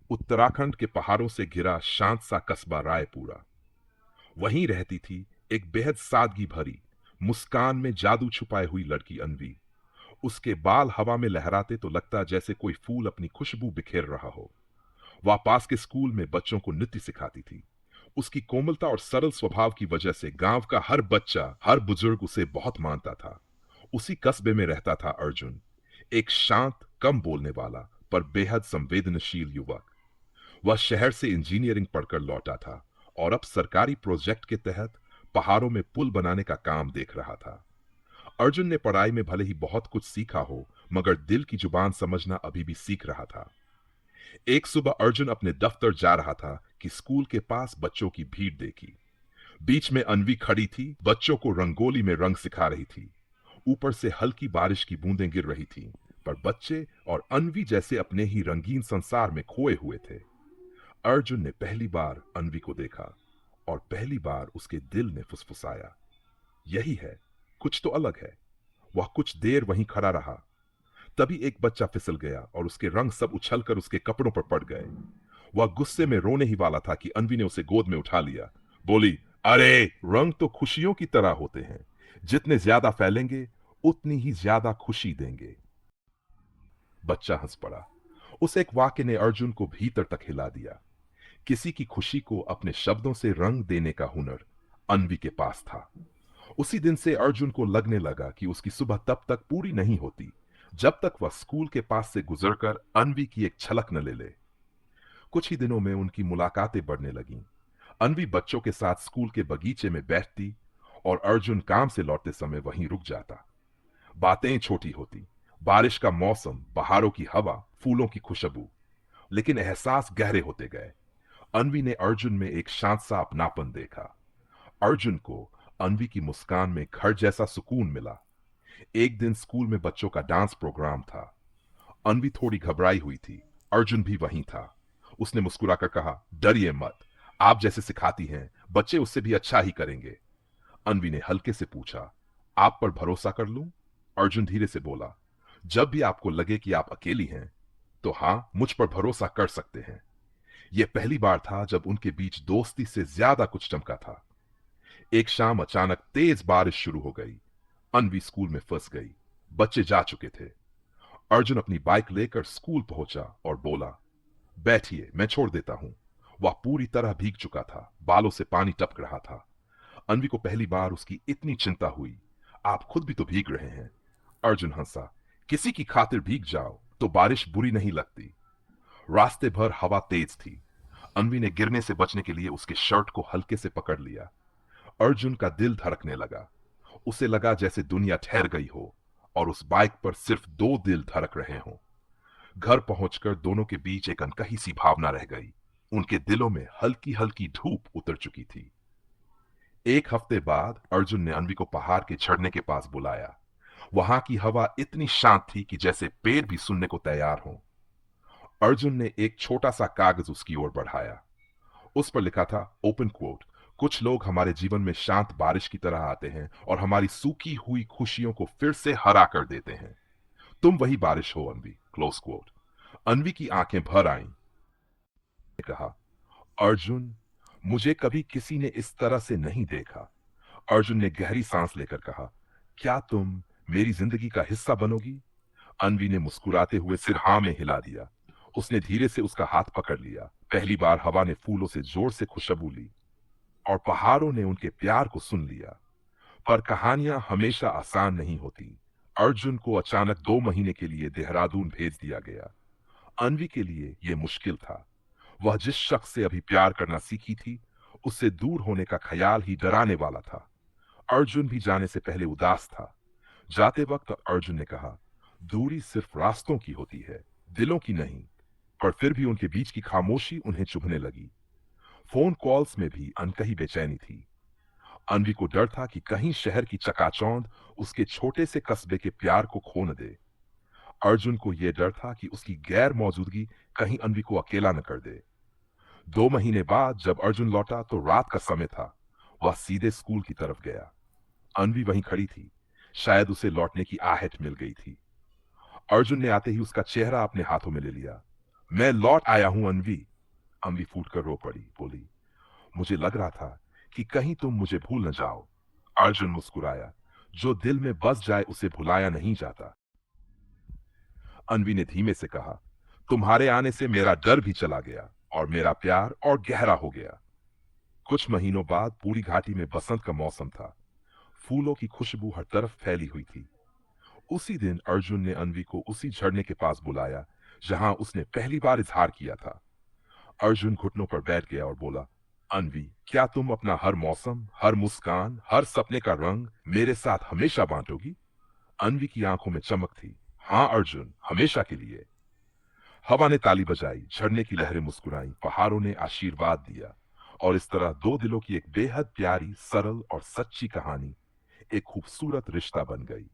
उत्तराखंड के पहाड़ों से घिरा शांत सा कस्बा रायपुरा। वहीं रहती थी एक बेहद सादगी भरी, मुस्कान में जादू छुपाए हुई लड़की अन्वी। उसके बाल हवा में लहराते तो लगता जैसे कोई फूल अपनी खुशबू बिखेर रहा हो। वह पास के स्कूल में बच्चों को नृत्य सिखाती थी। उसकी कोमलता और सरल स्वभाव की वजह से गांव का हर बच्चा, हर बुजुर्ग उसे बहुत मानता था। उसी कस्बे में रहता था अर्जुन, एक शांत, कम बोलने वाला पर बेहद संवेदनशील युवक। वह शहर से इंजीनियरिंग पढ़कर लौटा था और अब सरकारी प्रोजेक्ट के तहत पहाड़ों में पुल बनाने का काम देख रहा था। अर्जुन ने पढ़ाई में भले ही बहुत कुछ सीखा हो, मगर दिल की जुबान समझना अभी भी सीख रहा था। एक सुबह अर्जुन अपने दफ्तर जा रहा था कि स्कूल के पास बच्चों की भीड़ देखी। बीच में अन्वी खड़ी थी, बच्चों को रंगोली में रंग सिखा रही थी। ऊपर से हल्की बारिश की बूंदें गिर रही थीं, पर बच्चे और अन्वी जैसे अपने ही रंगीन संसार में खोए हुए थे। अर्जुन ने पहली बार अन्वी को देखा और पहली बार उसके दिल ने फुसफुसाया, यही है, कुछ तो अलग है। वह कुछ देर वहीं खड़ा रहा। तभी एक बच्चा फिसल गया और उसके रंग सब उछलकर उसके कपड़ों पर पड़ गए। वह गुस्से में रोने ही वाला था कि अन्वी ने उसे गोद में उठा लिया। बोली, अरे रंग तो खुशियों की तरह होते हैं, जितने ज्यादा फैलेंगे उतनी ही ज्यादा खुशी देंगे। बच्चा हंस पड़ा। उस एक वाक्य ने अर्जुन को भीतर तक हिला दिया। किसी की खुशी को अपने शब्दों से रंग देने का हुनर अन्वी के पास था। उसी दिन से अर्जुन को लगने लगा कि उसकी सुबह तब तक पूरी नहीं होती जब तक वह स्कूल के पास से गुजरकर अन्वी की एक झलक न ले ले। कुछ ही दिनों में उनकी मुलाकातें बढ़ने लगीं। अन्वी बच्चों के साथ स्कूल के बगीचे में बैठती और अर्जुन काम से लौटते समय वहीं रुक जाता। बातें छोटी होती, बारिश का मौसम, पहाड़ों की हवा, फूलों की खुशबू, लेकिन एहसास गहरे होते गए। अन्वी ने अर्जुन में एक शांत सा अपनापन देखा। अर्जुन को अन्वी की मुस्कान में घर जैसा सुकून मिला। एक दिन स्कूल में बच्चों का डांस प्रोग्राम था। अन्वी थोड़ी घबराई हुई थी। अर्जुन भी वहीं था। उसने मुस्कुराकर कहा, डरिए मत, आप जैसे सिखाती हैं बच्चे उससे भी अच्छा ही करेंगे। अन्वी ने हल्के से पूछा, आप पर भरोसा कर लूं? अर्जुन धीरे से बोला, जब भी आपको लगे कि आप अकेली हैं तो हां, मुझ पर भरोसा कर सकते हैं। यह पहली बार था जब उनके बीच दोस्ती से ज्यादा कुछ चमका था। एक शाम अचानक तेज बारिश शुरू हो गई। अन्वी स्कूल में फंस गई। बच्चे जा चुके थे। अर्जुन अपनी बाइक लेकर स्कूल पहुंचा और बोला, बैठिए, मैं छोड़ देता हूं। वह पूरी तरह भीग चुका था, बालों से पानी टपक रहा था। अन्वी को पहली बार उसकी इतनी चिंता हुई। आप खुद भी तो भीग रहे हैं। अर्जुन हंसा, किसी की खातिर भीग जाओ तो बारिश बुरी नहीं लगती। रास्ते भर हवा तेज थी। अन्वी ने गिरने से बचने के लिए उसके शर्ट को हल्के से पकड़ लिया। अर्जुन का दिल धड़कने लगा। उसे लगा जैसे दुनिया ठहर गई हो और उस बाइक पर सिर्फ दो दिल धड़क रहे हों। घर पहुंचकर दोनों के बीच एक अनकही सी भावना रह गई। उनके दिलों में हल्की हल्की धूप उतर चुकी थी। एक हफ्ते बाद अर्जुन ने अन्वी को पहाड़ के झरने के पास बुलाया। वहां की हवा इतनी शांत थी कि जैसे पेड़ भी सुनने को तैयार हों। अर्जुन ने एक छोटा सा कागज उसकी ओर बढ़ाया। उस पर लिखा था, ओपन कोट, कुछ लोग हमारे जीवन में शांत बारिश की तरह आते हैं और हमारी सूखी हुई खुशियों को फिर से हरा कर देते हैं। तुम वही बारिश हो अन्वी, क्लोज कोट। अन्वी की आंखें भर आईं। ने कहा, अर्जुन, मुझे कभी किसी ने इस तरह से नहीं देखा। अर्जुन ने गहरी सांस लेकर कहा, क्या तुम मेरी जिंदगी का हिस्सा बनोगी? अन्वी ने मुस्कुराते हुए सिर हाँ में हिला दिया। उसने धीरे से उसका हाथ पकड़ लिया। पहली बार हवा ने फूलों से जोर से खुशबू ली और पहाड़ों ने उनके प्यार को सुन लिया। पर कहानियां हमेशा आसान नहीं होती। अर्जुन को अचानक 2 महीने के लिए देहरादून भेज दिया गया। अन्वी के लिए यह मुश्किल था। वह जिस शख्स से अभी प्यार करना सीखी थी, उससे दूर होने का ख्याल ही डराने वाला था। अर्जुन भी जाने से पहले उदास था। जाते वक्त अर्जुन ने कहा, दूरी सिर्फ रास्तों की होती है, दिलों की नहीं। पर फिर भी उनके बीच की खामोशी उन्हें चुभने लगी। फोन कॉल्स में भी अनकही बेचैनी थी। अन्वी को डर था कि कहीं शहर की चकाचौंध उसके छोटे से कस्बे के प्यार को खो न दे। अर्जुन को यह डर था कि उसकी गैर मौजूदगी कहीं अन्वी को अकेला न कर दे। 2 महीने बाद जब अर्जुन लौटा तो रात का समय था। वह सीधे स्कूल की तरफ गया। अन्वी वहीं खड़ी थी। शायद उसे लौटने की आहट मिल गई थी। अर्जुन ने आते ही उसका चेहरा अपने हाथों में ले लिया। मैं लौट आया हूं अनवी। अनवी फूट कर रो पड़ी, बोली, मुझे लग रहा था कि कहीं तुम मुझे भूल न जाओ। अर्जुन मुस्कुराया, जो दिल में बस जाए उसे भुलाया नहीं जाता। अनवी ने धीमे से कहा, तुम्हारे आने से मेरा डर भी चला गया और मेरा प्यार और गहरा हो गया। कुछ महीनों बाद पूरी घाटी में बसंत का मौसम था। फूलों की खुशबू हर तरफ फैली हुई थी। उसी दिन अर्जुन ने अनवी को उसी झरने के पास बुलाया जहां उसने पहली बार इजहार किया था। अर्जुन घुटनों पर बैठ गया और बोला, अनवी, क्या तुम अपना हर मौसम, हर मुस्कान, हर सपने का रंग मेरे साथ हमेशा बांटोगी? अनवी की आंखों में चमक थी। हाँ अर्जुन, हमेशा के लिए। हवा ने ताली बजाई, झरने की लहरें मुस्कुराई, पहाड़ों ने आशीर्वाद दिया, और इस तरह दो दिलों की एक बेहद प्यारी, सरल और सच्ची कहानी, एक खूबसूरत रिश्ता बन गई।